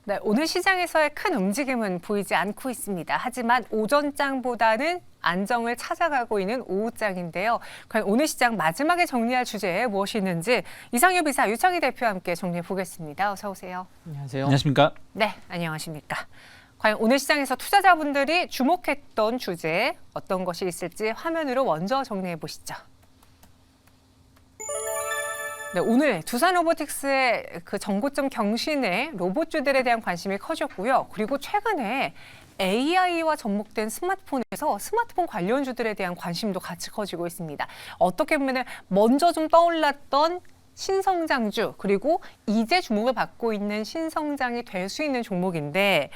네, 오늘 시장에서의 큰 움직임은 보이지 않고 있습니다. 하지만 오전장보다는 안정을 찾아가고 있는 오후장인데요. 과연 오늘 시장 마지막에 정리할 주제 무엇이 있는지 이상엽 이사, 유창희 대표와 함께 정리해 보겠습니다. 어서 오세요. 안녕하세요. 안녕하십니까? 네, 안녕하십니까. 과연 오늘 시장에서 투자자분들이 주목했던 주제 어떤 것이 있을지 화면으로 먼저 정리해 보시죠. 네, 오늘 두산 로보틱스의 그 정고점 경신에 로봇주들에 대한 관심이 커졌고요. 그리고 최근에 AI와 접목된 스마트폰에서 스마트폰 관련주들에 대한 관심도 같이 커지고 있습니다. 어떻게 보면 먼저 좀 떠올랐던 신성장주 그리고 이제 주목을 받고 있는 신성장이 될 수 있는 종목인데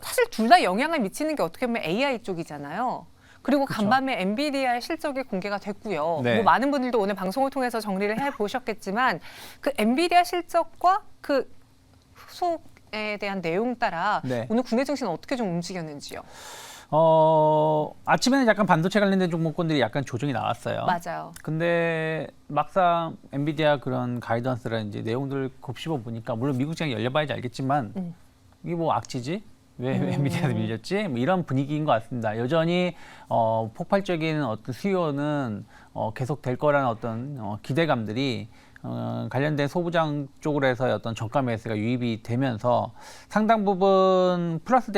사실 둘 다 영향을 미치는 게 어떻게 보면 AI 쪽이잖아요. 그리고 그쵸. 간밤에 엔비디아의 실적이 공개가 됐고요. 네. 뭐 많은 분들도 오늘 방송을 통해서 정리를 해보셨겠지만 그 엔비디아 실적과 그 후속에 대한 내용 따라 네. 오늘 국내 증시는 어떻게 좀 움직였는지요? 아침에는 약간 반도체 관련된 종목군들이 약간 조정이 나왔어요. 맞아요. 근데 막상 엔비디아 그런 가이던스라든지 내용들 곱씹어 보니까 물론 미국 시장이 열려봐야지 알겠지만 이게 뭐 악취지? 왜 엔비디아도 밀렸지? 뭐 이런 분위기인 것 같습니다. 여전히 폭발적인 어떤 수요는 계속 될 거라는 어떤 기대감들이 관련된 소부장 쪽으로 해서 어떤 저가 매수가 유입이 되면서 상당 부분 플러스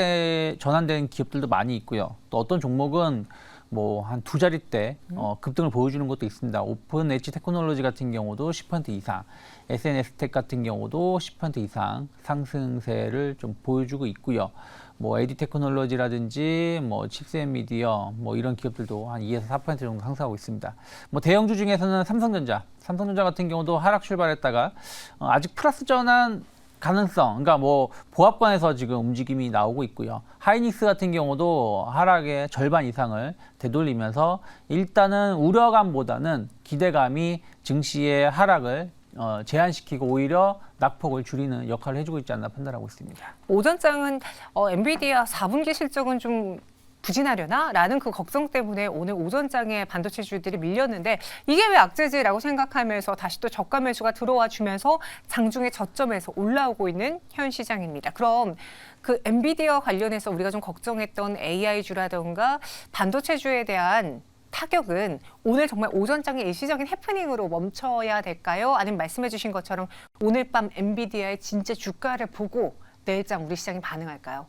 전환된 기업들도 많이 있고요. 또 어떤 종목은 뭐 한 두 자릿대 급등을 보여주는 것도 있습니다. 오픈 엣지 테크놀로지 같은 경우도 10% 이상, SNS텍 같은 경우도 10% 이상 상승세를 좀 보여주고 있고요. 뭐 AD 테크놀로지라든지 뭐 칩셋 미디어 뭐 이런 기업들도 한 2에서 4% 정도 상승하고 있습니다. 뭐 대형주 중에서는 삼성전자 같은 경우도 하락 출발했다가 아직 플러스 전환 가능성, 그러니까 뭐 보합권에서 지금 움직임이 나오고 있고요. 하이닉스 같은 경우도 하락의 절반 이상을 되돌리면서 일단은 우려감보다는 기대감이 증시의 하락을 제한시키고 오히려 낙폭을 줄이는 역할을 해주고 있지 않나 판단하고 있습니다. 오전장은 엔비디아 4분기 실적은 좀 부진하려나? 라는 그 걱정 때문에 오늘 오전장에 반도체주들이 밀렸는데 이게 왜 악재지라고 생각하면서 다시 또 저가 매수가 들어와 주면서 장중에 저점에서 올라오고 있는 현 시장입니다. 그럼 그 엔비디아 관련해서 우리가 좀 걱정했던 AI주라던가 반도체주에 대한 타격은 오늘 정말 오전장의 일시적인 해프닝으로 멈춰야 될까요? 아니면 말씀해 주신 것처럼 오늘 밤 엔비디아의 진짜 주가를 보고 내일장 우리 시장이 반응할까요?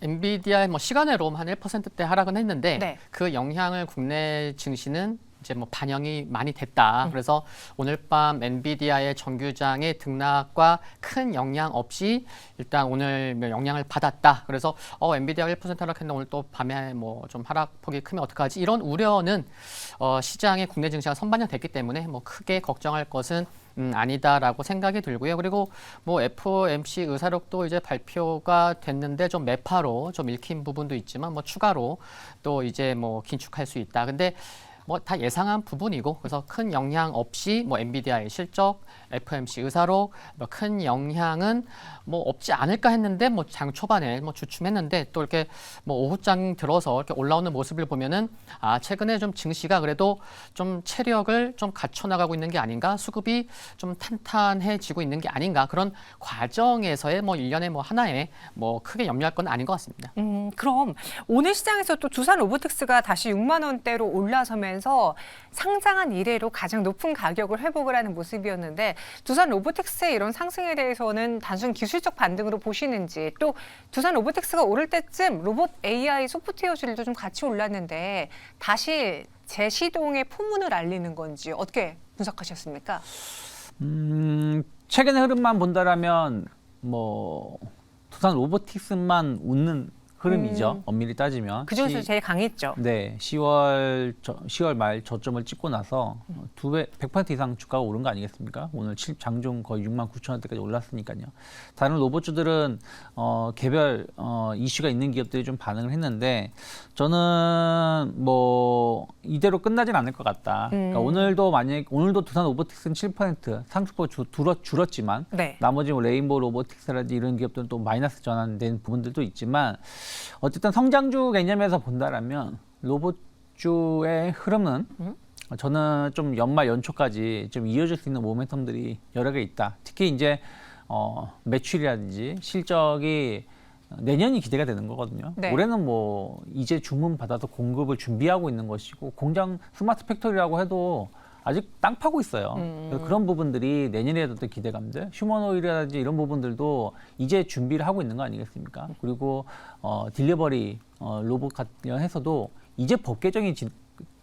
엔비디아의 뭐 시간외로 한 1%대 하락은 했는데 네. 그 영향을 국내 증시는 이제 뭐 반영이 많이 됐다. 그래서 오늘 밤 엔비디아의 정규장의 등락과 큰 영향 없이 일단 오늘 영향을 받았다. 그래서 엔비디아가 1% 하락했는데 오늘 또 밤에 뭐 좀 하락폭이 크면 어떡하지? 이런 우려는 시장의 국내 증시가 선반영됐기 때문에 뭐 크게 걱정할 것은 아니다라고 생각이 들고요. 그리고 뭐 FOMC 의사록도 이제 발표가 됐는데 좀 매파로 좀 읽힌 부분도 있지만 뭐 추가로 또 이제 뭐 긴축할 수 있다. 근데 뭐 다 예상한 부분이고 그래서 큰 영향 없이 뭐 엔비디아의 실적, FOMC 의사록 뭐 큰 영향은 뭐 없지 않을까 했는데 뭐 장 초반에 뭐 주춤했는데 또 이렇게 뭐 오후장 들어서 이렇게 올라오는 모습을 보면은 최근에 좀 증시가 그래도 좀 체력을 좀 갖춰 나가고 있는 게 아닌가, 수급이 좀 탄탄해지고 있는 게 아닌가, 그런 과정에서의 뭐 일련의 뭐 하나에 뭐 크게 염려할 건 아닌 것 같습니다. 그럼 오늘 시장에서 또 두산 로보틱스가 다시 6만 원대로 올라서면서 상장한 이래로 가장 높은 가격을 회복을 하는 모습이었는데 두산 로보틱스의 이런 상승에 대해서는 단순 기술적 반등으로 보시는지, 또 두산 로보틱스가 오를 때쯤 로봇 AI 소프트웨어주들도 좀 같이 올랐는데 다시 재시동의 포문을 알리는 건지 어떻게 분석하셨습니까? 최근의 흐름만 본다라면 뭐 두산 로보틱스만 웃는 흐름이죠. 엄밀히 따지면. 그 중에서 제일 강했죠. 네, 10월 말 저점을 찍고 나서 100% 이상 주가가 오른 거 아니겠습니까? 오늘 장중 거의 6만 9천 원대까지 올랐으니까요. 다른 로봇주들은 개별 이슈가 있는 기업들이 좀 반응을 했는데 저는 뭐 이대로 끝나진 않을 것 같다. 그러니까 오늘도 두산 로보틱스는 7% 상승폭 줄었지만 네. 나머지 뭐 레인보우 로보틱스라든지 이런 기업들은 또 마이너스 전환된 부분들도 있지만 어쨌든 성장주 개념에서 본다라면 로봇주의 흐름은 저는 좀 연말 연초까지 좀 이어질 수 있는 모멘텀들이 여러 개 있다. 특히 이제 매출이라든지 실적이 내년이 기대가 되는 거거든요. 네. 올해는 뭐 이제 주문 받아서 공급을 준비하고 있는 것이고 공장 스마트 팩토리라고 해도 아직 땅 파고 있어요. 그래서 그런 부분들이 내년에 어떤 기대감들, 휴머노이드라든지 이런 부분들도 이제 준비를 하고 있는 거 아니겠습니까? 그리고 딜리버리 로봇 관련해서도 이제 법 개정이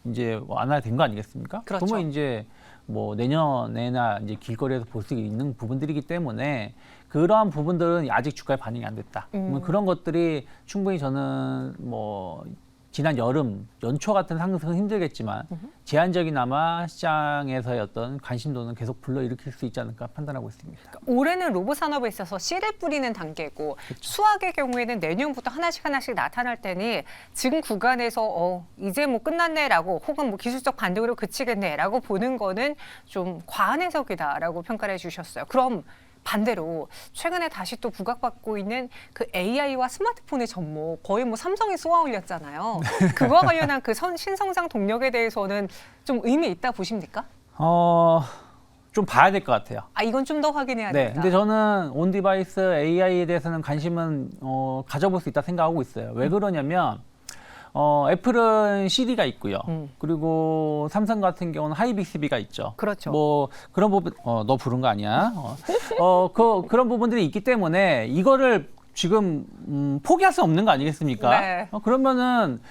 이제 완화된 거 아니겠습니까? 그렇죠. 그러면 이제 뭐 내년에나 이제 길거리에서 볼 수 있는 부분들이기 때문에 그러한 부분들은 아직 주가에 반영이 안 됐다. 그런 것들이 충분히 저는 뭐 지난 여름, 연초 같은 상승은 힘들겠지만 제한적이나마 시장에서의 어떤 관심도는 계속 불러일으킬 수 있지 않을까 판단하고 있습니다. 그러니까 올해는 로봇 산업에 있어서 씨를 뿌리는 단계고 수학의 경우에는 내년부터 하나씩 나타날 테니 지금 구간에서 이제 뭐 끝났네라고 혹은 뭐 기술적 반등으로 그치겠네라고 보는 거는 좀 과한 해석이다라고 평가를 해주셨어요. 그럼 반대로 최근에 다시 또 부각받고 있는 그 AI와 스마트폰의 접목 거의 뭐 삼성이 쏘아 올렸잖아요. 그거와 관련한 그 신성장 동력에 대해서는 좀 의미 있다 보십니까? 좀 봐야 될 것 같아요. 이건 좀 더 확인해야 네, 된다. 근데 저는 온디바이스 AI에 대해서는 관심은 가져볼 수 있다 생각하고 있어요. 왜 그러냐면 애플은 CD가 있고요. 그리고 삼성 같은 경우는 하이빅스비가 있죠. 그렇죠. 뭐 그런 부분 너 부른 거 아니야? 그런 부분들이 있기 때문에 이거를 지금 포기할 수 없는 거 아니겠습니까? 네. 그러면은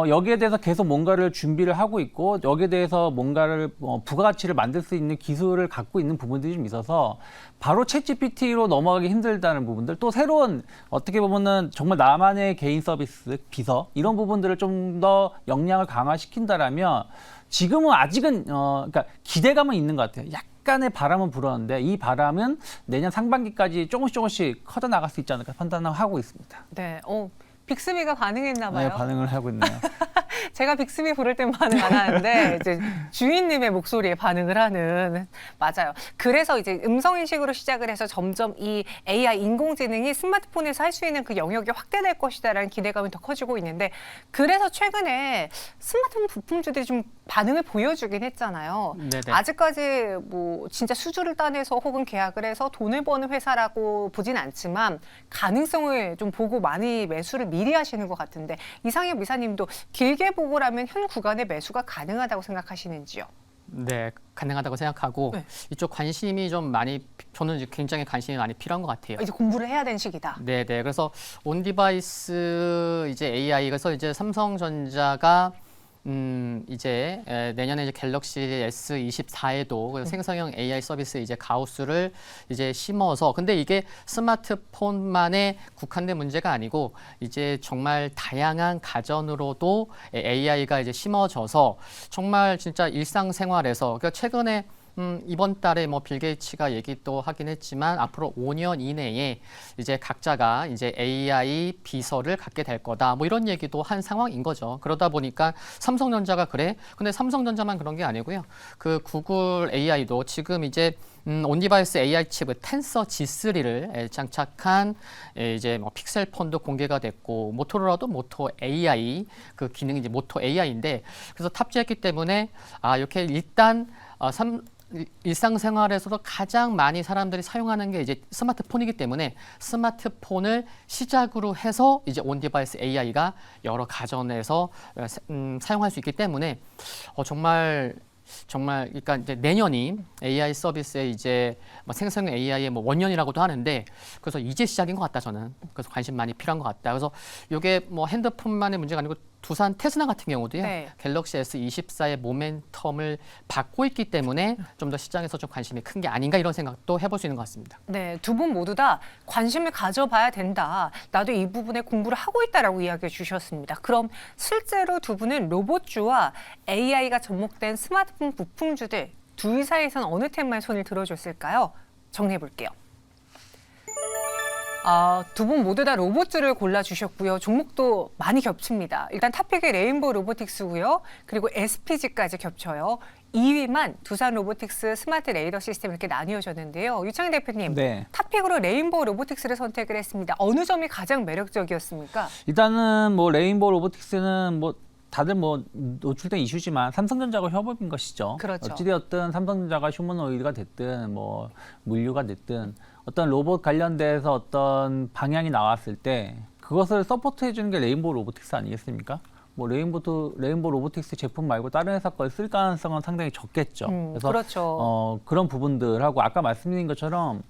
여기에 대해서 계속 뭔가를 준비를 하고 있고 여기에 대해서 뭔가를 부가가치를 만들 수 있는 기술을 갖고 있는 부분들이 좀 있어서 바로 챗GPT로 넘어가기 힘들다는 부분들 또 새로운 어떻게 보면은 정말 나만의 개인 서비스 비서 이런 부분들을 좀 더 역량을 강화시킨다라면 지금은 아직은 그러니까 기대감은 있는 것 같아요. 약간의 바람은 불었는데 이 바람은 내년 상반기까지 조금씩 커져 나갈 수 있지 않을까 판단하고 있습니다. 네, 빅스비가 반응했나 봐요. 네, 반응을 하고 있네요. 제가 빅스비 부를 땐 반응 안 하는데 이제 주인님의 목소리에 반응을 하는 맞아요. 그래서 이제 음성 인식으로 시작을 해서 점점 이 AI 인공지능이 스마트폰에서 할 수 있는 그 영역이 확대될 것이다라는 기대감이 더 커지고 있는데 그래서 최근에 스마트폰 부품주들이 좀 반응을 보여주긴 했잖아요. 네네. 아직까지 뭐 진짜 수주를 따내서 혹은 계약을 해서 돈을 버는 회사라고 보진 않지만 가능성을 좀 보고 많이 매수를 미리 하시는 것 같은데 이상엽 이사님도 길게 보고라면 현 구간의 매수가 가능하다고 생각하시는지요? 네, 가능하다고 생각하고 네. 이쪽 관심이 좀 많이 저는 이제 굉장히 관심이 많이 필요한 것 같아요. 이제 공부를 해야 되는 시기다. 네, 네. 그래서 온디바이스 이제 AI 그래서 이제 삼성전자가 이제 내년에 이제 갤럭시 S24에도 생성형 AI 서비스 이제 가우스를 이제 심어서 근데 이게 스마트폰만에 국한된 문제가 아니고 이제 정말 다양한 가전으로도 AI가 이제 심어져서 정말 진짜 일상생활에서 그러니까 최근에 이번 달에 뭐 빌 게이츠가 얘기도 하긴 했지만 앞으로 5년 이내에 이제 각자가 이제 AI 비서를 갖게 될 거다. 뭐 이런 얘기도 한 상황인 거죠. 그러다 보니까 삼성전자가 그래. 근데 삼성전자만 그런 게 아니고요. 그 구글 AI도 지금 이제 온디바이스 AI 칩의 텐서 G3를 장착한 이제 뭐 픽셀폰도 공개가 됐고 모토로라도 모토 AI 그 기능이 이제 모토 AI인데 그래서 탑재했기 때문에 이렇게 일단 일상생활에서도 가장 많이 사람들이 사용하는 게 이제 스마트폰이기 때문에 스마트폰을 시작으로 해서 이제 온디바이스 AI가 여러 가전에서 사용할 수 있기 때문에 정말 그러니까 이제 내년이 AI 서비스의 이제 뭐 생성형 AI의 뭐 원년이라고도 하는데 그래서 이제 시작인 것 같다 저는 그래서 관심 많이 필요한 것 같다. 그래서 이게 뭐 핸드폰만의 문제가 아니고 두산 테스나 같은 경우도요. 네. 갤럭시 S24의 모멘텀을 받고 있기 때문에 좀 더 시장에서 좀 관심이 큰 게 아닌가 이런 생각도 해볼 수 있는 것 같습니다. 네, 두 분 모두 다 관심을 가져봐야 된다. 나도 이 부분에 공부를 하고 있다라고 이야기해 주셨습니다. 그럼 실제로 두 분은 로봇주와 AI가 접목된 스마트폰 부품주들 둘 사이에서는 어느 템만 손을 들어줬을까요? 정리해 볼게요. 두 분 모두 다 로봇주를 골라주셨고요. 종목도 많이 겹칩니다. 일단 탑픽이 레인보우 로보틱스고요. 그리고 SPG까지 겹쳐요. 2위만 두산 로보틱스 스마트 레이더 시스템 이렇게 나뉘어졌는데요. 유창희 대표님, 네. 탑픽으로 레인보우 로보틱스를 선택을 했습니다. 어느 점이 가장 매력적이었습니까? 일단은 뭐 레인보우 로보틱스는 뭐 다들 뭐 노출된 이슈지만 삼성전자가 협업인 것이죠. 그렇죠. 어찌되었든 삼성전자가 휴머노이드가 됐든 뭐 물류가 됐든 어떤 로봇 관련돼서 어떤 방향이 나왔을 때 그것을 서포트해 주는 게 레인보우 로보틱스 아니겠습니까? 뭐 레인보우 로보틱스 제품 말고 다른 회사 걸 쓸 가능성은 상당히 적겠죠. 그래서 그렇죠. 그런 부분들하고 아까 말씀드린 것처럼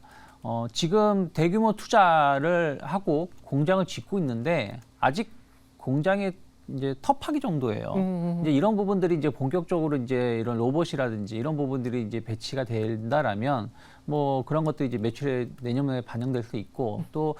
지금 대규모 투자를 하고 공장을 짓고 있는데 아직 공장에 이제 터파기 정도예요. 이제 이런 부분들이 이제 본격적으로 이제 이런 로봇이라든지 이런 부분들이 이제 배치가 된다라면 뭐 그런 것도 이제 매출에 내년에 반영될 수 있고 또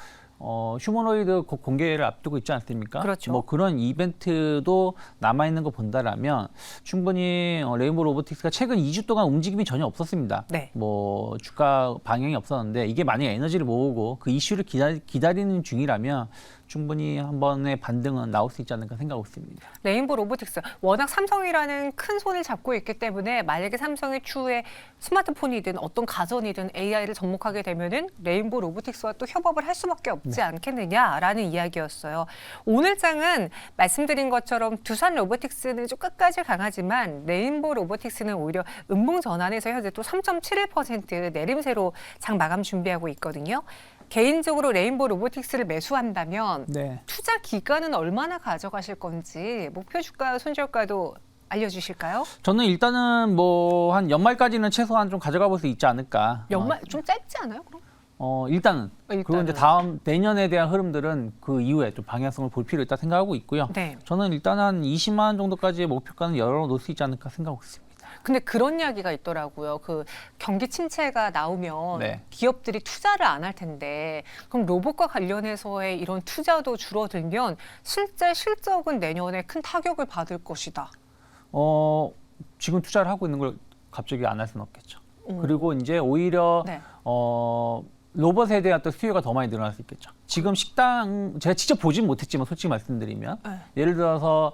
휴머노이드 곧 공개를 앞두고 있지 않습니까? 그렇죠. 뭐 그런 이벤트도 남아 있는 거 본다라면 충분히 레인보우 로보틱스가 최근 2주 동안 움직임이 전혀 없었습니다. 네. 뭐 주가 방향이 없었는데 이게 만약에 에너지를 모으고 그 이슈를 기다리는 중이라면 충분히 한 번의 반등은 나올 수 있지 않을까 생각하고 있습니다. 레인보우 로보틱스 워낙 삼성이라는 큰 손을 잡고 있기 때문에 만약에 삼성의 추후에 스마트폰이든 어떤 가전이든 AI를 접목하게 되면은 레인보우 로보틱스와 또 협업을 할 수밖에 없지 않겠느냐라는 이야기였어요. 오늘 장은 말씀드린 것처럼 두산 로보틱스는 좀 끝까지 강하지만 레인보우 로보틱스는 오히려 음봉 전환에서 현재 또 3.71% 내림세로 장 마감 준비하고 있거든요. 개인적으로 레인보우 로보틱스를 매수한다면 네. 투자 기간은 얼마나 가져가실 건지 목표 주가, 손절가도 알려주실까요? 저는 일단은 뭐 한 연말까지는 최소한 좀 가져가 볼 수 있지 않을까. 연말 좀 짧지 않아요? 그럼? 일단은. 그리고 이제 다음 내년에 대한 흐름들은 그 이후에 좀 방향성을 볼 필요 있다 생각하고 있고요. 네. 저는 일단 한 20만 원 정도까지의 목표가는 열어놓을 수 있지 않을까 생각하고 있습니다. 근데 그런 이야기가 있더라고요. 그 경기 침체가 나오면 네. 기업들이 투자를 안 할 텐데 그럼 로봇과 관련해서의 이런 투자도 줄어들면 실제 실적은 내년에 큰 타격을 받을 것이다. 지금 투자를 하고 있는 걸 갑자기 안 할 수는 없겠죠. 그리고 이제 오히려 네. 로봇에 대한 또 수요가 더 많이 늘어날 수 있겠죠. 지금 식당 제가 직접 보진 못했지만 솔직히 말씀드리면 네. 예를 들어서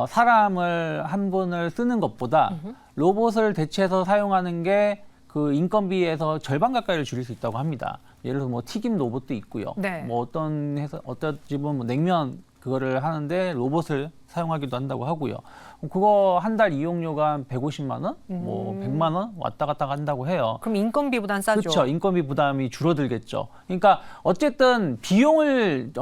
사람을 한 분을 쓰는 것보다 로봇을 대체해서 사용하는 게 그 인건비에서 절반 가까이를 줄일 수 있다고 합니다. 예를 들어서 뭐 튀김 로봇도 있고요. 네. 뭐 어떤 집은 뭐 냉면 그거를 하는데 로봇을 사용하기도 한다고 하고요. 그거 한 달 이용료가 한 150만 원, 뭐 100만 원 왔다 갔다 한다고 해요. 그럼 인건비보단 싸죠. 그렇죠. 인건비 부담이 줄어들겠죠. 그러니까 어쨌든 비용을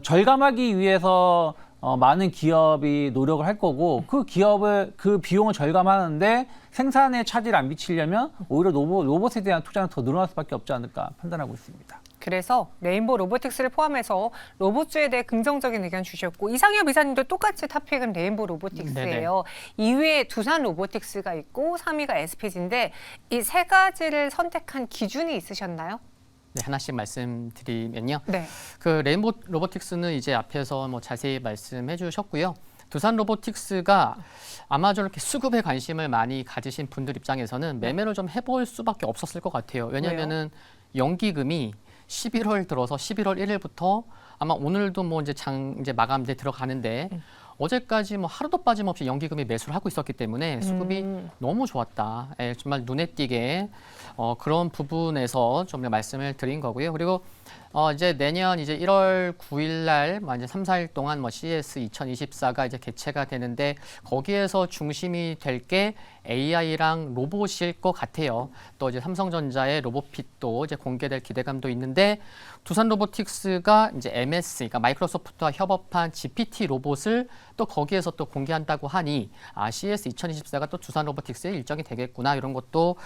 절감하기 위해서 많은 기업이 노력을 할 거고 그 비용을 절감하는데 생산에 차질을 안 미치려면 오히려 로봇에 대한 투자는 더 늘어날 수밖에 없지 않을까 판단하고 있습니다. 그래서 레인보우 로보틱스를 포함해서 로봇주에 대해 긍정적인 의견 주셨고 이상엽 이사님도 똑같이 탑픽은 레인보우 로보틱스예요. 2위에 두산 로보틱스가 있고 3위가 SPG인데 이 세 가지를 선택한 기준이 있으셨나요? 네, 하나씩 말씀드리면요. 네. 그 레인보우 로보틱스는 이제 앞에서 뭐 자세히 말씀해 주셨고요. 두산 로보틱스가 아마 저렇게 수급에 관심을 많이 가지신 분들 입장에서는 매매를 좀 해볼 수밖에 없었을 것 같아요. 왜냐하면은 연기금이 11월 들어서 11월 1일부터 아마 오늘도 뭐 이제 이제 마감돼 들어가는데 어제까지 뭐 하루도 빠짐없이 연기금이 매수를 하고 있었기 때문에 수급이 너무 좋았다. 예, 정말 눈에 띄게 그런 부분에서 좀 말씀을 드린 거고요. 그리고 이제 내년 이제 1월 9일 날 이제 3, 4일 동안 뭐 CES 2024가 이제 개최가 되는데 거기에서 중심이 될 게 AI랑 로봇일 것 같아요. 또 이제 삼성전자의 로봇핏도 이제 공개될 기대감도 있는데 두산 로보틱스가 이제 MS, 그러니까 마이크로소프트와 협업한 GPT 로봇을 또 거기에서 또 공개한다고 하니 CES 2024가 또 두산 로보틱스의 일정이 되겠구나 이런 것도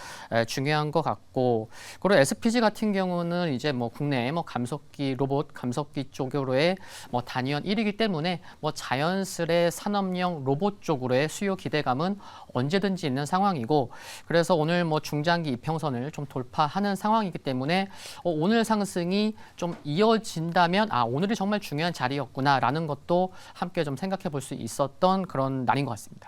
중요한 것 같고 그리고 SPG 같은 경우는 이제 뭐 국내 뭐 감속기 로봇 감속기 쪽으로의 뭐 단위원 1위이기 때문에 뭐 자연스레 산업용 로봇 쪽으로의 수요 기대감은 언제든지 있는 상황이고 그래서 오늘 뭐 중장기 이평선을 좀 돌파하는 상황이기 때문에 오늘 상승이 좀 이어진다면 오늘이 정말 중요한 자리였구나라는 것도 함께 좀 생각해 볼 수 있었던 그런 날인 것 같습니다.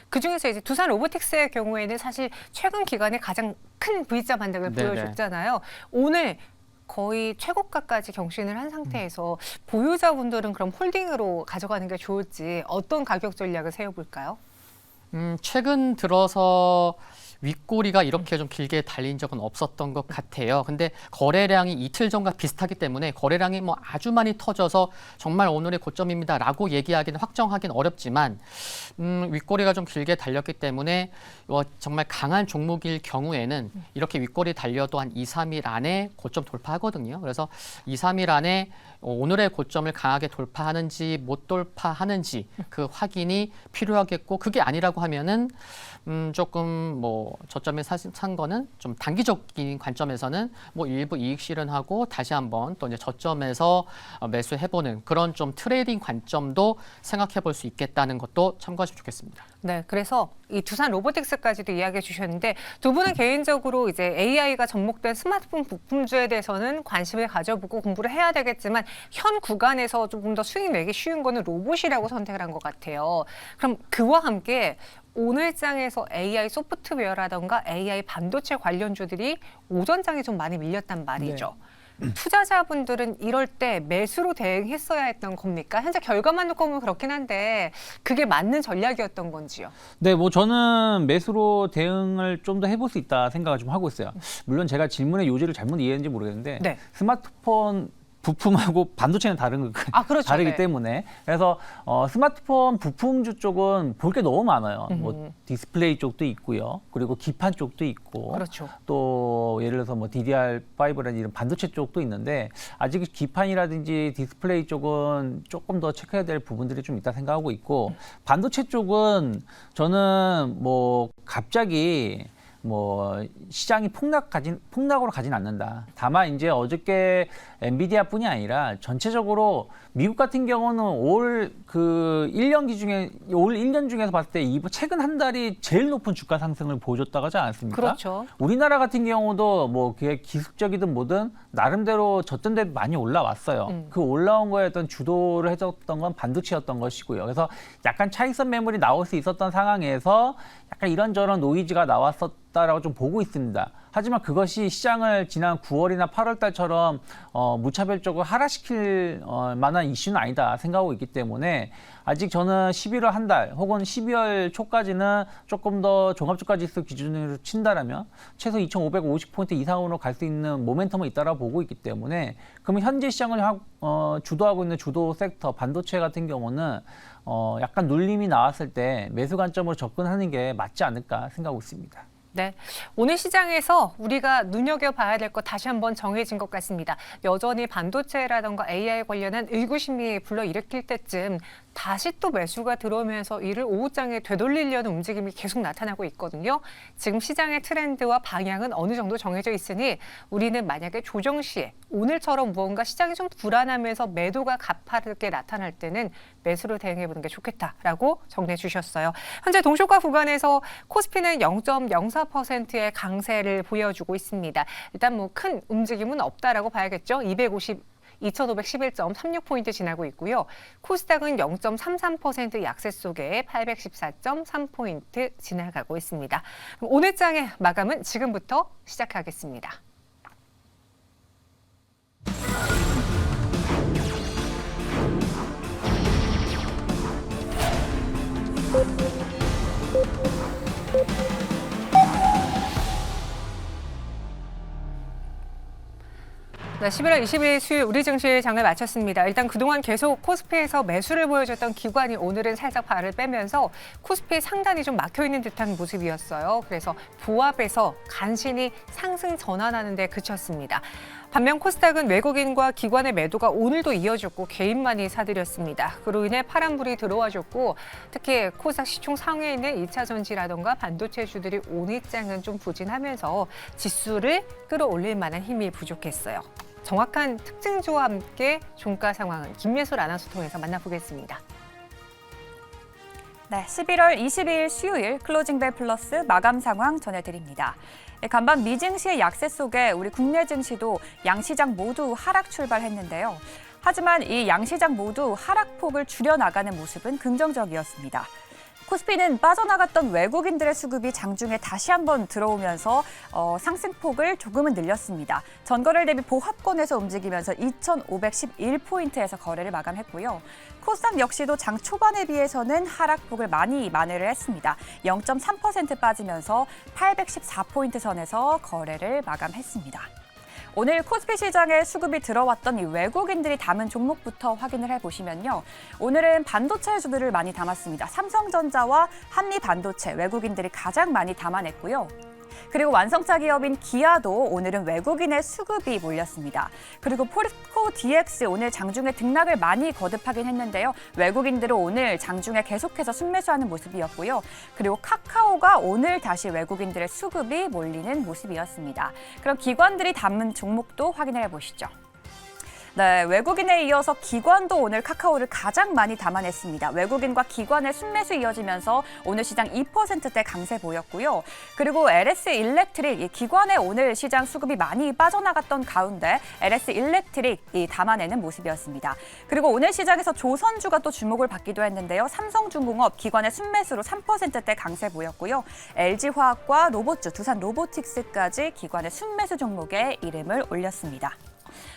그 중에서 이제 두산 로보틱스의 경우에는 사실 최근 기간에 가장 큰 V자 반등을 네네. 보여줬잖아요. 오늘 거의 최고가까지 경신을 한 상태에서 보유자분들은 그럼 홀딩으로 가져가는 게 좋을지 어떤 가격 전략을 세워볼까요? 최근 들어서 윗꼬리가 이렇게 좀 길게 달린 적은 없었던 것 같아요. 근데 거래량이 이틀 전과 비슷하기 때문에 거래량이 뭐 아주 많이 터져서 정말 오늘의 고점입니다라고 얘기하기는 확정하기는 어렵지만 윗꼬리가 좀 길게 달렸기 때문에 정말 강한 종목일 경우에는 이렇게 윗꼬리 달려도 한 2, 3일 안에 고점 돌파하거든요. 그래서 2, 3일 안에 오늘의 고점을 강하게 돌파하는지 못 돌파하는지 그 확인이 필요하겠고 그게 아니라고 하면은 조금 뭐 저점에 산 거는 좀 단기적인 관점에서는 뭐 일부 이익 실현하고 다시 한번 또 이제 저점에서 매수해보는 그런 좀 트레이딩 관점도 생각해 볼 수 있겠다는 것도 참고하시면 좋겠습니다. 네, 그래서 이 두산 로보틱스까지도 이야기해 주셨는데 두 분은 개인적으로 이제 AI가 접목된 스마트폰 부품주에 대해서는 관심을 가져보고 공부를 해야 되겠지만 현 구간에서 조금 더 수익 내기 쉬운 거는 로봇이라고 선택을 한 것 같아요. 그럼 그와 함께 오늘장에서 AI 소프트웨어라던가 AI 반도체 관련주들이 오전장에 좀 많이 밀렸단 말이죠. 투자자분들은 이럴 때 매수로 대응했어야 했던 겁니까? 현재 결과만 놓고 보면 그렇긴 한데 그게 맞는 전략이었던 건지요? 네, 뭐 저는 매수로 대응을 좀 더 해볼 수 있다 생각을 좀 하고 있어요. 물론 제가 질문의 요지를 잘못 이해했는지 모르겠는데 네. 스마트폰 부품하고 반도체는 그렇죠. 다르기 네. 때문에 그래서 스마트폰 부품주 쪽은 볼 게 너무 많아요. 뭐 디스플레이 쪽도 있고요. 그리고 기판 쪽도 있고 그렇죠. 또 예를 들어서 뭐 DDR5라는 이런 반도체 쪽도 있는데 아직 기판이라든지 디스플레이 쪽은 조금 더 체크해야 될 부분들이 좀 있다 생각하고 있고 반도체 쪽은 저는 뭐 갑자기 뭐 시장이 폭락으로 가진 않는다. 다만 이제 어저께 엔비디아뿐이 아니라 전체적으로 미국 같은 경우는 올 1년 중에서 봤을 때 최근 한 달이 제일 높은 주가 상승을 보여줬다고 하지 않았습니까? 그렇죠. 우리나라 같은 경우도 뭐 그게 기술적이든 뭐든 나름대로 졌던 데 많이 올라왔어요. 그 올라온 거에 어떤 주도를 해줬던 건 반도체였던 것이고요. 그래서 약간 차익선 매물이 나올 수 있었던 상황에서 약간 이런저런 노이즈가 나왔었다라고 좀 보고 있습니다. 하지만 그것이 시장을 지난 9월이나 8월 달처럼 무차별적으로 하락시킬 만한 이슈는 아니다 생각하고 있기 때문에 아직 저는 11월 한 달 혹은 12월 초까지는 조금 더 종합주가지수 기준으로 친다라면 최소 2,550포인트 이상으로 갈 수 있는 모멘텀은 있다라고 보고 있기 때문에 그러면 현재 시장을 주도하고 있는 주도 섹터 반도체 같은 경우는 약간 눌림이 나왔을 때 매수 관점으로 접근하는 게 맞지 않을까 생각하고 있습니다. 네, 오늘 시장에서 우리가 눈여겨봐야 될 것 다시 한번 정해진 것 같습니다. 여전히 반도체라던가 AI 관련한 의구심이 불러일으킬 때쯤 다시 또 매수가 들어오면서 이를 오후장에 되돌리려는 움직임이 계속 나타나고 있거든요. 지금 시장의 트렌드와 방향은 어느 정도 정해져 있으니 우리는 만약에 조정 시에 오늘처럼 무언가 시장이 좀 불안하면서 매도가 가파르게 나타날 때는 매수로 대응해보는 게 좋겠다라고 정리해 주셨어요. 현재 동시효과 구간에서 코스피는 0.04%의 강세를 보여주고 있습니다. 일단 뭐 큰 움직임은 없다라고 봐야겠죠. 2,511.36포인트 지나고 있고요. 코스닥은 0.33% 약세 속에 814.3포인트 지나가고 있습니다. 그럼 오늘 장의 마감은 지금부터 시작하겠습니다. 네, 11월 20일 수요일 우리 증시 장을 마쳤습니다. 일단 그동안 계속 코스피에서 매수를 보여줬던 기관이 오늘은 살짝 발을 빼면서 코스피 상단이 좀 막혀있는 듯한 모습이었어요. 그래서 부합에서 간신히 상승 전환하는 데 그쳤습니다. 반면 코스닥은 외국인과 기관의 매도가 오늘도 이어졌고 개인만이 사들였습니다. 그로 인해 파란불이 들어와줬고 특히 코스닥 시총 상위에 있는 2차 전지라던가 반도체주들이 오늘 장은 좀 부진하면서 지수를 끌어올릴 만한 힘이 부족했어요. 정확한 특징주와 함께 종가 상황은 김예솔 아나운서 통해서 만나보겠습니다. 네, 11월 22일 수요일 클로징벨 플러스 마감 상황 전해드립니다. 간밤 미증시의 약세 속에 우리 국내 증시도 양시장 모두 하락 출발했는데요. 하지만 이 양시장 모두 하락폭을 줄여나가는 모습은 긍정적이었습니다. 코스피는 빠져나갔던 외국인들의 수급이 장중에 다시 한번 들어오면서 상승폭을 조금은 늘렸습니다. 전거래일 대비 보합권에서 움직이면서 2,511포인트에서 거래를 마감했고요. 코스닥 역시도 장 초반에 비해서는 하락폭을 많이 만회를 했습니다. 0.3% 빠지면서 814포인트 선에서 거래를 마감했습니다. 오늘 코스피 시장에 수급이 들어왔던 이 외국인들이 담은 종목부터 확인을 해보시면요. 오늘은 반도체주들을 많이 담았습니다. 삼성전자와 한미반도체 외국인들이 가장 많이 담아냈고요. 그리고 완성차 기업인 기아도 오늘은 외국인의 수급이 몰렸습니다. 그리고 포스코 DX 오늘 장중에 등락을 많이 거듭하긴 했는데요. 외국인들은 오늘 장중에 계속해서 순매수하는 모습이었고요. 그리고 카카오가 오늘 다시 외국인들의 수급이 몰리는 모습이었습니다. 그럼 기관들이 담은 종목도 확인을 해보시죠. 네, 외국인에 이어서 기관도 오늘 카카오를 가장 많이 담아냈습니다. 외국인과 기관의 순매수 이어지면서 오늘 시장 2%대 강세 보였고요. 그리고 LS 일렉트릭, 기관의 오늘 시장 수급이 많이 빠져나갔던 가운데 LS 일렉트릭이 담아내는 모습이었습니다. 그리고 오늘 시장에서 조선주가 또 주목을 받기도 했는데요. 삼성중공업 기관의 순매수로 3%대 강세 보였고요. LG화학과 로봇주, 두산 로보틱스까지 기관의 순매수 종목에 이름을 올렸습니다.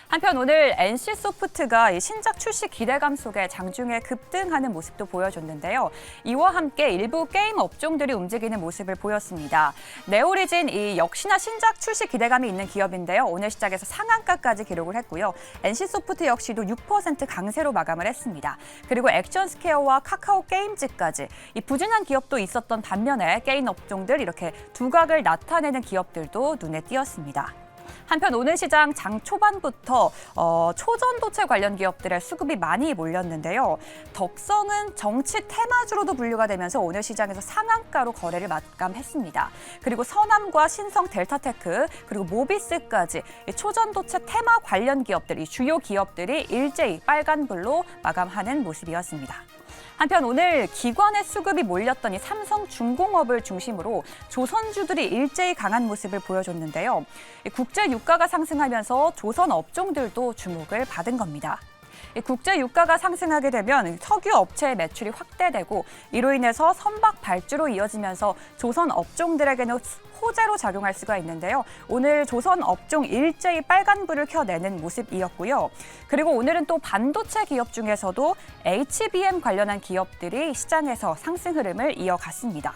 한편 오늘 NC소프트가 신작 출시 기대감 속에 장중에 급등하는 모습도 보여줬는데요. 이와 함께 일부 게임 업종들이 움직이는 모습을 보였습니다. 네오리진 역시나 신작 출시 기대감이 있는 기업인데요. 오늘 시작에서 상한가까지 기록을 했고요. NC소프트 역시도 6% 강세로 마감을 했습니다. 그리고 액션스퀘어와 카카오 게임즈까지 부진한 기업도 있었던 반면에 게임 업종들 이렇게 두각을 나타내는 기업들도 눈에 띄었습니다. 한편 오늘 시장 장 초반부터 초전도체 관련 기업들의 수급이 많이 몰렸는데요. 덕성은 정치 테마주로도 분류가 되면서 오늘 시장에서 상한가로 거래를 마감했습니다. 그리고 서남과 신성 델타테크 그리고 모비스까지 초전도체 테마 관련 기업들, 이 주요 기업들이 일제히 빨간불로 마감하는 모습이었습니다. 한편 오늘 기관의 수급이 몰렸던 이 삼성중공업을 중심으로 조선주들이 일제히 강한 모습을 보여줬는데요. 국제 유가가 상승하면서 조선 업종들도 주목을 받은 겁니다. 국제 유가가 상승하게 되면 석유 업체의 매출이 확대되고 이로 인해서 선박 발주로 이어지면서 조선 업종들에게는 호재로 작용할 수가 있는데요. 오늘 조선 업종 일제히 빨간불을 켜내는 모습이었고요. 그리고 오늘은 또 반도체 기업 중에서도 HBM 관련한 기업들이 시장에서 상승 흐름을 이어갔습니다.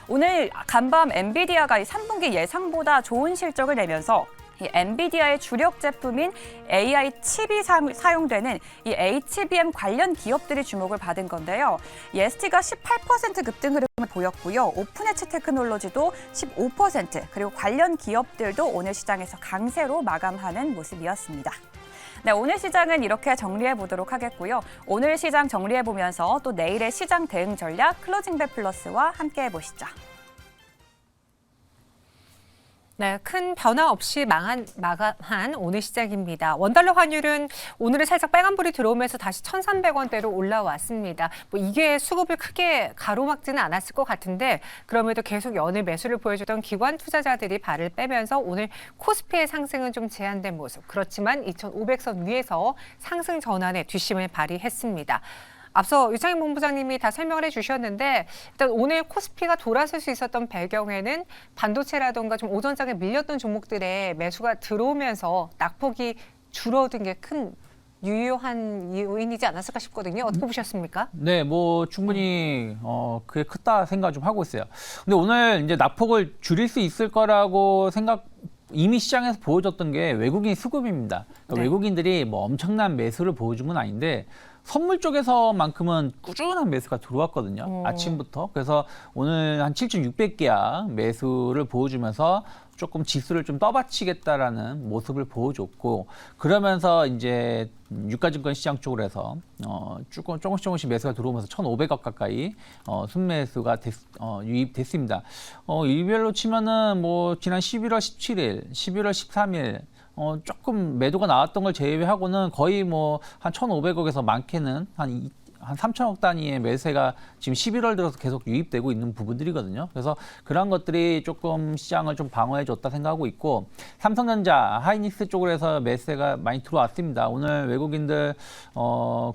오늘 간밤 엔비디아가 3분기 예상보다 좋은 실적을 내면서 이 엔비디아의 주력 제품인 AI 칩이 사용되는 이 HBM 관련 기업들이 주목을 받은 건데요. ST가 18% 급등 흐름을 보였고요. 오픈엣지 테크놀로지도 15%, 그리고 관련 기업들도 오늘 시장에서 강세로 마감하는 모습이었습니다. 네, 오늘 시장은 이렇게 정리해 보도록 하겠고요. 오늘 시장 정리해 보면서 또 내일의 시장 대응 전략 클로징벨 플러스와 함께 해보시죠. 네, 큰 변화 없이 마감한 오늘 시장입니다. 원달러 환율은 오늘은 살짝 빨간불이 들어오면서 다시 1,300원대로 올라왔습니다. 이게 수급을 크게 가로막지는 않았을 것 같은데 그럼에도 계속 연일 매수를 보여주던 기관 투자자들이 발을 빼면서 오늘 코스피의 상승은 좀 제한된 모습. 그렇지만 2,500선 위에서 상승 전환에 뒷심을 발휘했습니다. 앞서 유창인 본부장님이 다 설명을 해주셨는데 일단 오늘 코스피가 돌아설 수 있었던 배경에는 반도체라던가 좀 오전장에 밀렸던 종목들의 매수가 들어오면서 낙폭이 줄어든 게 큰 유효한 요인이지 않았을까 싶거든요. 어떻게 보셨습니까? 네, 뭐 충분히 그게 크다 생각 좀 하고 있어요. 근데 오늘 이제 낙폭을 줄일 수 있을 거라고 이미 시장에서 보여줬던 게 외국인 수급입니다. 그러니까 네. 외국인들이 뭐 엄청난 매수를 보여준 건 아닌데 선물 쪽에서만큼은 꾸준한 매수가 들어왔거든요. 아침부터. 그래서 오늘 한 7,600개야 매수를 보여주면서 조금 지수를 좀 떠받치겠다라는 모습을 보여줬고 그러면서 이제 유가증권 시장 쪽으로 해서 조금씩 매수가 들어오면서 1,500억 가까이 순매수가 유입됐습니다. 일별로 치면은 뭐 지난 11월 17일, 11월 13일 조금 매도가 나왔던 걸 제외하고는 거의 뭐 한 1,500억에서 많게는 한 한 3천억 단위의 매수세가 지금 11월 들어서 계속 유입되고 있는 부분들이거든요. 그래서 그런 것들이 조금 시장을 좀 방어해줬다 생각하고 있고 삼성전자, 하이닉스 쪽으로 해서 매수세가 많이 들어왔습니다. 오늘 외국인들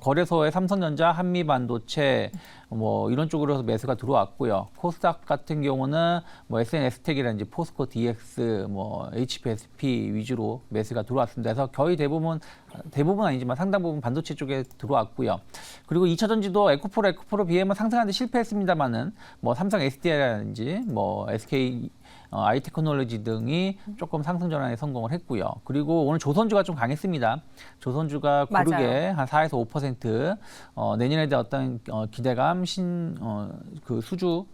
거래소에 삼성전자, 한미반도체 뭐 이런 쪽으로 해서 매수가 들어왔고요. 코스닥 같은 경우는 뭐 SNS텍이라든지 포스코 DX, 뭐 HPSP 위주로 매수가 들어왔습니다. 그래서 거의 대부분 아니지만 상당 부분 반도체 쪽에 들어왔고요. 그리고 2차 전지도 에코프로 비해만 상승하는데 실패했습니다만은 뭐 삼성 SDI라든지 뭐 SK 아이테크놀로지 등이 조금 상승 전환에 성공을 했고요. 그리고 오늘 조선주가 좀 강했습니다. 조선주가 고르게 맞아요. 한 4에서 5% 내년에 대한 어떤 기대감, 그 수주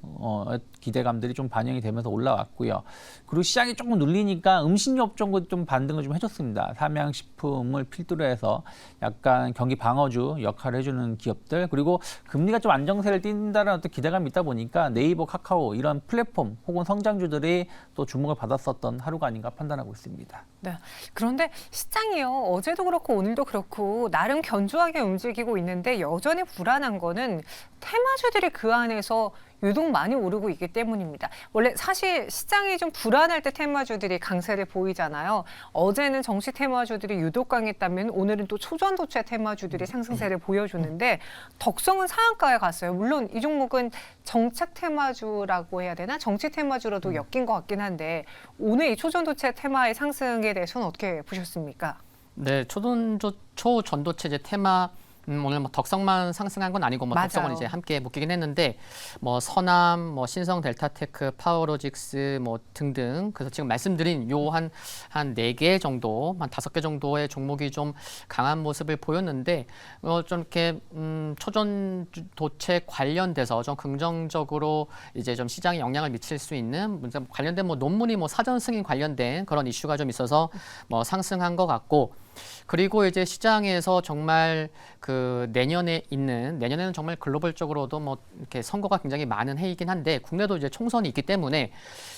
기대감들이 좀 반영이 되면서 올라왔고요. 그리고 시장이 조금 눌리니까 음식료 업종도 좀 반등을 좀 해줬습니다. 삼양식품을 필두로 해서 약간 경기 방어주 역할을 해주는 기업들, 그리고 금리가 좀 안정세를 띈다는 어떤 기대감이 있다 보니까 네이버, 카카오 이런 플랫폼 혹은 성장주들이 또 주목을 받았었던 하루가 아닌가 판단하고 있습니다. 네. 그런데 시장이요. 어제도 그렇고 오늘도 그렇고 나름 견조하게 움직이고 있는데 여전히 불안한 거는 테마주들이 그 안에서 유독 많이 오르고 있기 때문입니다. 원래 사실 시장이 좀 불안할 때 테마주들이 강세를 보이잖아요. 어제는 정치 테마주들이 유독 강했다면 오늘은 또 초전도체 테마주들이 상승세를 보여주는데 덕성은 상한가에 갔어요. 물론 이 종목은 정책 테마주라고 해야 되나? 정치 테마주로도 엮인 것 같긴 한데 오늘 이 초전도체 테마의 상승에 대해서는 어떻게 보셨습니까? 네, 초전도체 이제 테마 오늘 뭐 덕성만 상승한 건 아니고 뭐 맞아요. 덕성은 이제 함께 묶이긴 했는데 뭐 서남, 뭐 신성 델타테크, 파워로직스 뭐 등등 그래서 지금 말씀드린 요 한 4개 정도, 한 5개 정도의 종목이 좀 강한 모습을 보였는데 좀 이렇게 초전도체 관련돼서 좀 긍정적으로 이제 좀 시장에 영향을 미칠 수 있는 관련된 뭐 논문이 뭐 사전 승인 관련된 그런 이슈가 좀 있어서 뭐 상승한 것 같고. 그리고 이제 시장에서 정말 그 내년에는 정말 글로벌적으로도 뭐 이렇게 선거가 굉장히 많은 해이긴 한데 국내도 이제 총선이 있기 때문에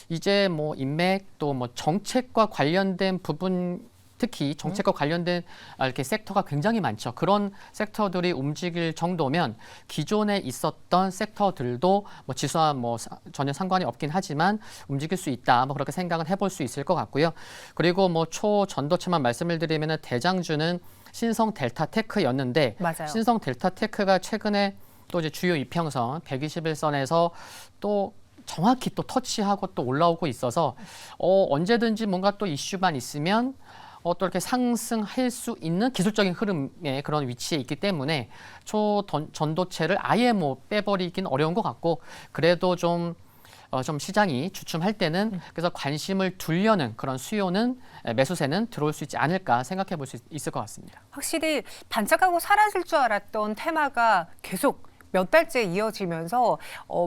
이제 뭐 인맥 또 뭐 정책과 관련된 부분 특히 정책과 관련된 이렇게 섹터가 굉장히 많죠. 그런 섹터들이 움직일 정도면 기존에 있었던 섹터들도 뭐 지수와 뭐 전혀 상관이 없긴 하지만 움직일 수 있다. 뭐 그렇게 생각은 해볼 수 있을 것 같고요. 그리고 뭐 초전도체만 말씀을 드리면은 대장주는 신성 델타테크였는데 맞아요. 신성 델타테크가 최근에 또 이제 주요 이평선 121선에서 또 정확히 또 터치하고 또 올라오고 있어서 언제든지 뭔가 또 이슈만 있으면 또 이렇게 상승할 수 있는 기술적인 흐름의 그런 위치에 있기 때문에 초전도체를 아예 뭐 빼버리긴 어려운 것 같고 그래도 좀 시장이 주춤할 때는 그래서 관심을 두려는 그런 수요는 매수세는 들어올 수 있지 않을까 생각해 볼 수 있을 것 같습니다. 확실히 반짝하고 사라질 줄 알았던 테마가 계속 몇 달째 이어지면서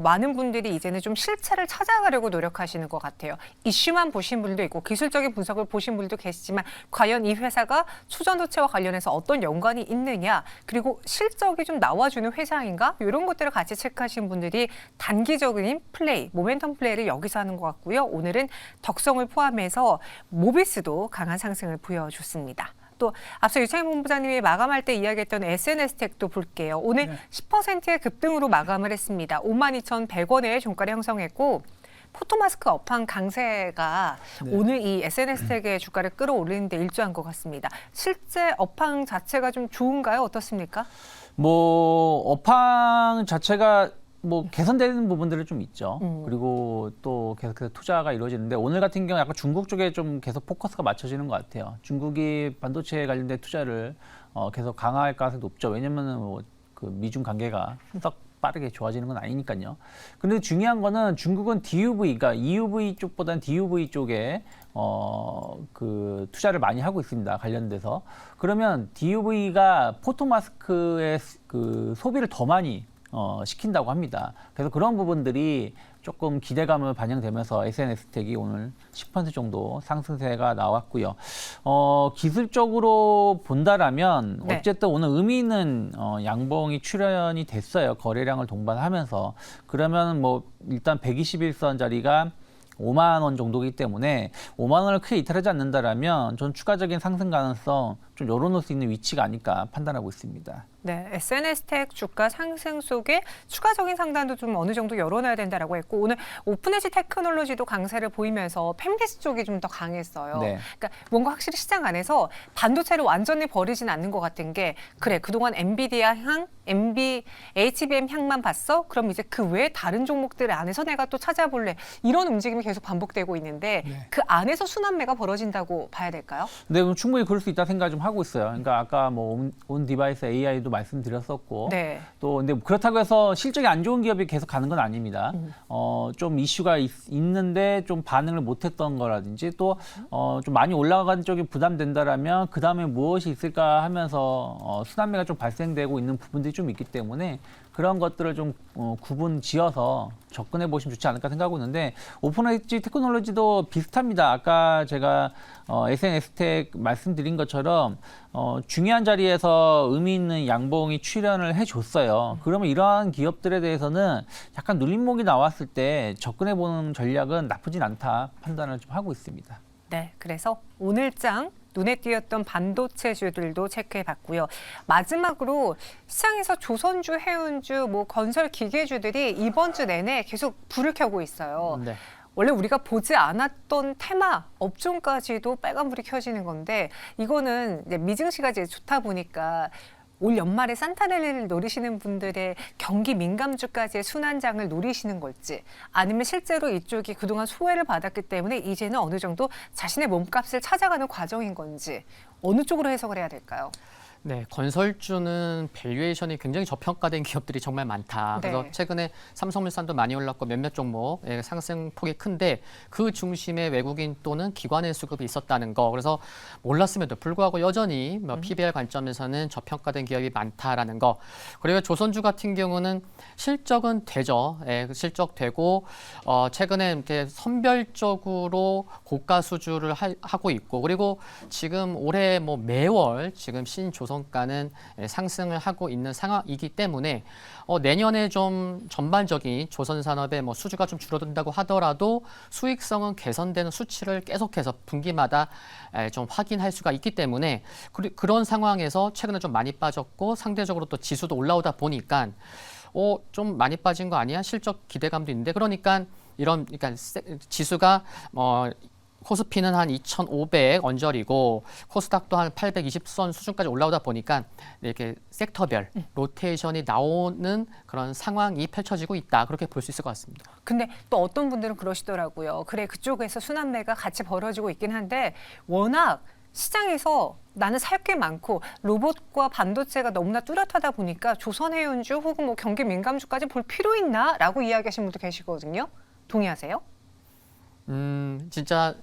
많은 분들이 이제는 좀 실체를 찾아가려고 노력하시는 것 같아요. 이슈만 보신 분도 있고 기술적인 분석을 보신 분도 계시지만 과연 이 회사가 초전도체와 관련해서 어떤 연관이 있느냐 그리고 실적이 좀 나와주는 회사인가 이런 것들을 같이 체크하신 분들이 단기적인 플레이, 모멘텀 플레이를 여기서 하는 것 같고요. 오늘은 덕성을 포함해서 모비스도 강한 상승을 보여줬습니다. 또 앞서 유창희 본부장님이 마감할 때 이야기했던 SNS텍도 볼게요. 오늘 10%의 급등으로 마감을 했습니다. 52,100원의 종가를 형성했고 포토마스크 업황 강세가 오늘 이 SNS텍의 주가를 끌어올리는 데 일조한 것 같습니다. 실제 업황 자체가 좀 좋은가요? 어떻습니까? 뭐 업황 자체가 뭐 개선되는 부분들은 좀 있죠. 그리고 또 계속해서 투자가 이루어지는데 오늘 같은 경우 약간 중국 쪽에 좀 계속 포커스가 맞춰지는 것 같아요. 중국이 반도체 관련된 투자를 계속 강화할 가능성이 높죠. 왜냐면은 뭐 그 미중 관계가 썩 빠르게 좋아지는 건 아니니까요. 근데 중요한 거는 중국은 DUV가 EUV 쪽보다는 DUV 쪽에 그 투자를 많이 하고 있습니다. 관련돼서. 그러면 DUV가 포토마스크의 그 소비를 더 많이 시킨다고 합니다. 그래서 그런 부분들이 조금 기대감을 반영되면서 SNS텍이 오늘 10% 정도 상승세가 나왔고요. 기술적으로 본다라면 네. 어쨌든 오늘 의미 있는 양봉이 출현이 됐어요. 거래량을 동반하면서. 그러면 뭐 일단 121선 자리가 5만 원 정도이기 때문에 5만 원을 크게 이탈하지 않는다라면 전 추가적인 상승 가능성 좀 열어놓을 수 있는 위치가 아닐까 판단하고 있습니다. 네, SNS텍 주가 상승 속에 추가적인 상단도 좀 어느 정도 열어놔야 된다라고 했고 오늘 오픈에지 테크놀로지도 강세를 보이면서 팹리스 쪽이 좀 더 강했어요. 네. 그러니까 뭔가 확실히 시장 안에서 반도체를 완전히 버리진 않는 것 같은 게 그래 그동안 엔비디아 향, HBM 향만 봤어? 그럼 이제 그 외에 다른 종목들 안에서 내가 또 찾아볼래 이런 움직임이 계속 반복되고 있는데 그 안에서 순환매가 벌어진다고 봐야 될까요? 네, 그럼 충분히 그럴 수 있다 생각 좀 하고 있어요. 그러니까 아까 뭐 온 디바이스 AI도 말씀드렸었고 네. 또 근데 그렇다고 해서 실적이 안 좋은 기업이 계속 가는 건 아닙니다. 좀 이슈가 있는데 좀 반응을 못했던 거라든지 또 좀 많이 올라간 쪽이 부담된다라면 그 다음에 무엇이 있을까 하면서 순환매가 좀 발생되고 있는 부분들이 좀 있기 때문에 그런 것들을 좀 구분 지어서 접근해 보시면 좋지 않을까 생각하고 있는데 오픈에지 테크놀로지도 비슷합니다. 아까 제가 SNS텍 말씀드린 것처럼 중요한 자리에서 의미 있는 양봉이 출현을 해줬어요. 그러면 이러한 기업들에 대해서는 약간 눌림목이 나왔을 때 접근해 보는 전략은 나쁘진 않다 판단을 좀 하고 있습니다. 네, 그래서 오늘장 눈에 띄었던 반도체주들도 체크해봤고요. 마지막으로 시장에서 조선주, 해운주, 뭐 건설 기계주들이 이번 주 내내 계속 불을 켜고 있어요. 네. 원래 우리가 보지 않았던 테마 업종까지도 빨간불이 켜지는 건데 이거는 이제 미증시가 이제 좋다 보니까 올 연말에 산타랠리를 노리시는 분들의 경기 민감주까지의 순환장을 노리시는 걸지 아니면 실제로 이쪽이 그동안 소외를 받았기 때문에 이제는 어느 정도 자신의 몸값을 찾아가는 과정인 건지 어느 쪽으로 해석을 해야 될까요? 네, 건설주는 밸류에이션이 굉장히 저평가된 기업들이 정말 많다. 그래서 네. 최근에 삼성물산도 많이 올랐고 몇몇 종목 상승폭이 큰데 그 중심에 외국인 또는 기관의 수급이 있었다는 거. 그래서 몰랐음에도 불구하고 여전히 PBR 관점에서는 저평가된 기업이 많다라는 거. 그리고 조선주 같은 경우는 실적은 되죠. 실적 되고 최근에 이렇게 선별적으로 고가 수주를 하고 있고 그리고 지금 올해 뭐 매월 지금 신조선가는 상승을 하고 있는 상황이기 때문에 내년에 좀 전반적인 조선 산업의 뭐 수주가 좀 줄어든다고 하더라도 수익성은 개선되는 수치를 계속해서 분기마다 좀 확인할 수가 있기 때문에 그런 상황에서 최근에 좀 많이 빠졌고 상대적으로 또 지수도 올라오다 보니까 좀 많이 빠진 거 아니야? 실적 기대감도 있는데 그러니까 지수가 코스피는 한 2,500 언저리고 코스닥도 한 820선 수준까지 올라오다 보니까 이렇게 섹터별 로테이션이 나오는 그런 상황이 펼쳐지고 있다. 그렇게 볼 수 있을 것 같습니다. 근데 또 어떤 분들은 그러시더라고요. 그래 그쪽에서 순환매가 같이 벌어지고 있긴 한데 워낙 시장에서 나는 살 게 많고 로봇과 반도체가 너무나 뚜렷하다 보니까 조선해운주 혹은 뭐 경기 민감주까지 볼 필요 있나? 라고 이야기하시는 분도 계시거든요. 동의하세요? 진짜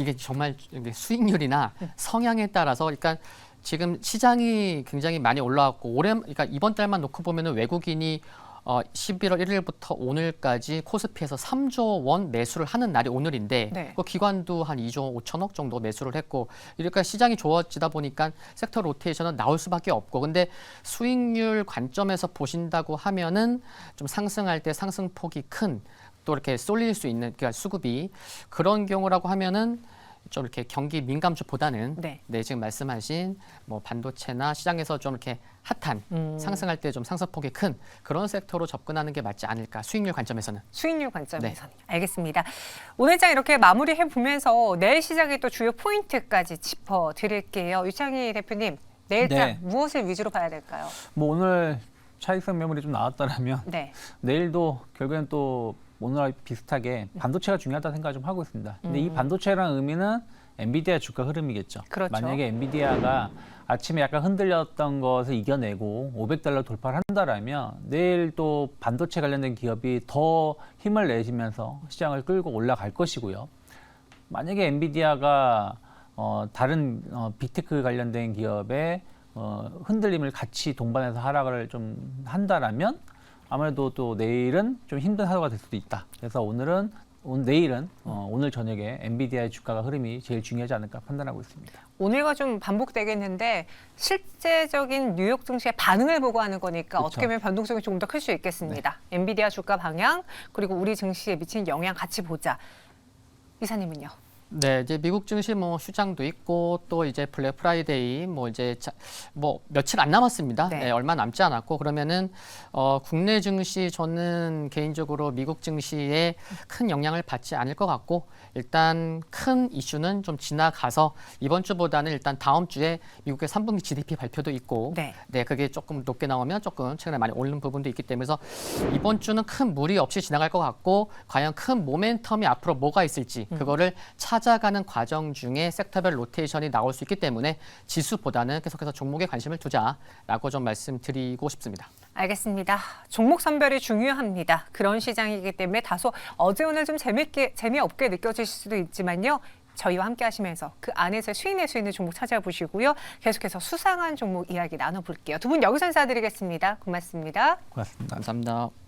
이게 정말 수익률이나 성향에 따라서 그러니까 지금 시장이 굉장히 많이 올라왔고 그러니까 이번 달만 놓고 보면은 외국인이 11월 1일부터 오늘까지 코스피에서 3조 원 매수를 하는 날이 오늘인데 네. 기관도 한 2조 5천억 정도 매수를 했고 이러니까 시장이 좋아지다 보니까 섹터 로테이션은 나올 수밖에 없고 근데 수익률 관점에서 보신다고 하면은 좀 상승할 때 상승폭이 큰 또 이렇게 쏠릴 수 있는 그러니까 수급이 그런 경우라고 하면은 좀 이렇게 경기 민감주보다는 네. 지금 말씀하신 뭐 반도체나 시장에서 좀 이렇게 핫한 상승할 때 좀 상승폭이 큰 그런 섹터로 접근하는 게 맞지 않을까 수익률 관점에서는. 수익률 관점에서는. 알겠습니다. 오늘장 이렇게 마무리해 보면서 내일 시장의 또 주요 포인트까지 짚어드릴게요. 유창희 대표님, 내일장 네. 무엇을 위주로 봐야 될까요? 뭐 오늘 차익성 매물이 좀 나왔다라면 네. 내일도 결국엔 또 오늘과 비슷하게 반도체가 중요하다 생각 좀 하고 있습니다. 근데 이 반도체라는 의미는 엔비디아 주가 흐름이겠죠. 그렇죠. 만약에 엔비디아가 아침에 약간 흔들렸던 것을 이겨내고 $500 돌파를 한다라면 내일 또 반도체 관련된 기업이 더 힘을 내시면서 시장을 끌고 올라갈 것이고요. 만약에 엔비디아가 다른 빅테크 관련된 기업의 흔들림을 같이 동반해서 하락을 좀 한다라면 아무래도 또 내일은 좀 힘든 하루가 될 수도 있다. 그래서 내일은 오늘 저녁에 엔비디아의 주가가 흐름이 제일 중요하지 않을까 판단하고 있습니다. 오늘과 좀 반복되겠는데 실제적인 뉴욕 증시의 반응을 보고 하는 거니까 그쵸. 어떻게 보면 변동성이 조금 더 클 수 있겠습니다. 엔비디아 주가 방향 그리고 우리 증시에 미치는 영향 같이 보자. 이사님은요? 네, 이제 미국 증시 뭐 휴장도 있고 또 이제 블랙 프라이데이 뭐 이제 뭐 며칠 안 남았습니다. 네. 네, 얼마 남지 않았고 그러면은 국내 증시 저는 개인적으로 미국 증시에 큰 영향을 받지 않을 것 같고 일단 큰 이슈는 좀 지나가서 이번 주보다는 일단 다음 주에 미국의 3분기 GDP 발표도 있고 네. 네, 그게 조금 높게 나오면 조금 최근에 많이 오른 부분도 있기 때문에 이번 주는 큰 무리 없이 지나갈 것 같고 과연 큰 모멘텀이 앞으로 뭐가 있을지 그거를 찾아가는 과정 중에 섹터별 로테이션이 나올 수 있기 때문에 지수보다는 계속해서 종목에 관심을 두자라고 좀 말씀드리고 싶습니다. 알겠습니다. 종목 선별이 중요합니다. 그런 시장이기 때문에 다소 어제 오늘 좀 재미없게 느껴지실 수도 있지만요. 저희와 함께 하시면서 그 안에서 수익낼 수 있는 종목 찾아보시고요. 계속해서 수상한 종목 이야기 나눠볼게요. 두 분 여기서 인사드리겠습니다. 고맙습니다. 고맙습니다. 감사합니다.